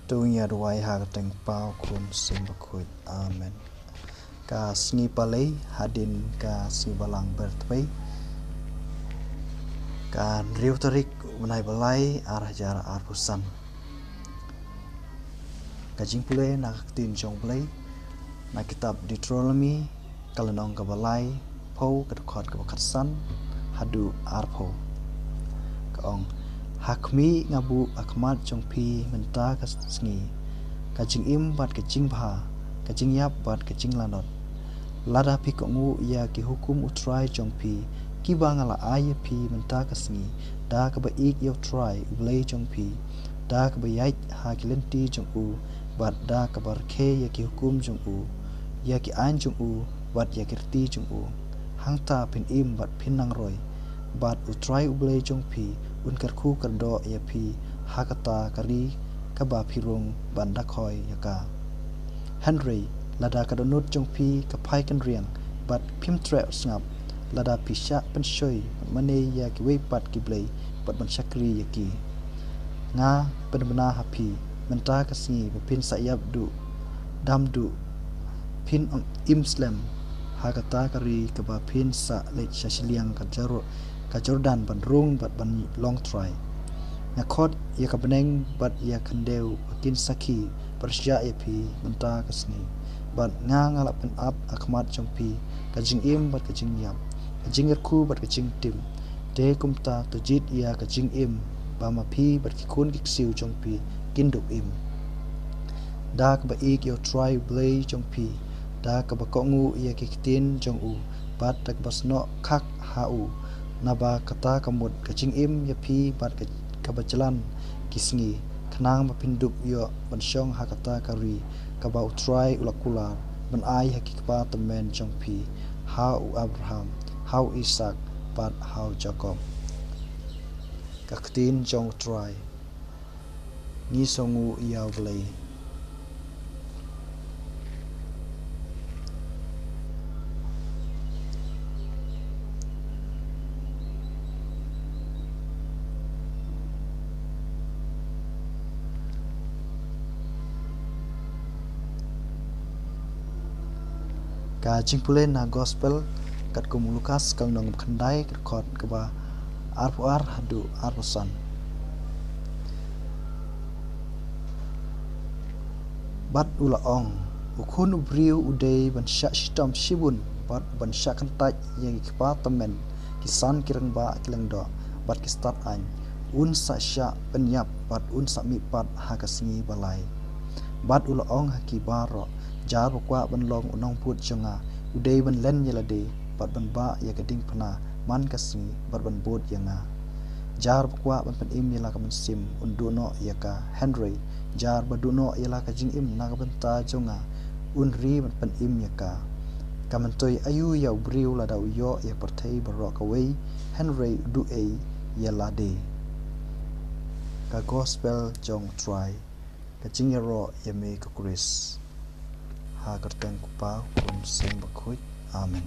Tunya ruai hagateng pau kun simbakut. Amen. Ka sni palai hadin ka si balang bertpai. Ka riu tarik unai balai arah jara arpusan. Ka jingpule nak tin jong play. Na kitab Deuteronomy kalanong ka balai pau ka dekat ka bakatsan hadu arpo. Kaong hakmi ngabu akmat jong pi menta ka sngi kajing im bat kajing bha kajing yap bat kajing lanot lada pi kongu ya ki hukum utrai jong pi ki bangala ay pi menta ka sngi da ka ba ik yo try ublay jong pi da ka ba yait ha kilenti jong u bat da ka bar khe ya ki hukum jong u ya ki an jong u bat ya kirti jong u hangta pin im bat pin nang roy bat utrai ublay jong pi unkar khu kardo ya pi hakata kari kaba pirung banda khoi yaka Henry lada kadonut jong pi kapai kan riang bat pim tre snap lada pisha penshoi mane ya ki we pat ki blai bat ban sakri yaki nga penbena happy menta kasni pin sayap du dam du pin imslam hakata kari kaba pin sa le shashliang kajaro ka Jordan ban rung bat ban long try nakot ya ka beneng bat ya kandeu akin saki persya ya pi menta kasni bat nga ngala pen up akmat jongpi kajing im bat kajing yap kajing ku bat kajing tim de kumta tujit ya kajing im ba ma pi bat kikun kiksiu jongpi kinduk im da ka ba ik yo try blay jongpi da ka ba kongu ya kikitin jong u bat tak basno khak hau naba kata kamut kacing im ya pi bat kabajalan kisngi kanang mapinduk yo bansyong hakata kari kaba utrai ulakula ban ai hakikpa temen jong pi how Abraham how Isaac bat how Jacob kaktin jong try ni songu yaw blay ka jingpule na gospel kat kum Lukas kal nong khandai khot kaba arpuar hadu arpusan bat ulaong ukun ubriu udai ban sya shitam shibun bat ban sya kantai yang ikpa temen kisan kirang ba kilang do bat ki start an un sa sya penyap bat un sa mi pat hakasngi balai bat ulaong haki baro jar bakwa ban long unong put jonga udai ban len yelade bat ban ba ya gading phana man kasni bat ban bot yanga jar bakwa ban pen im yela ka ban sim unduno yaka Henry jar baduno yela ka jing im na ka ban ta jonga unri ban pen im yaka kamantoi ayu ya briu la dau yo ya parthai barok away Henry du a yela de ka gospel jong try ka jing yaro yame ka Chris ha karteng kupa kun sing bakhuit amen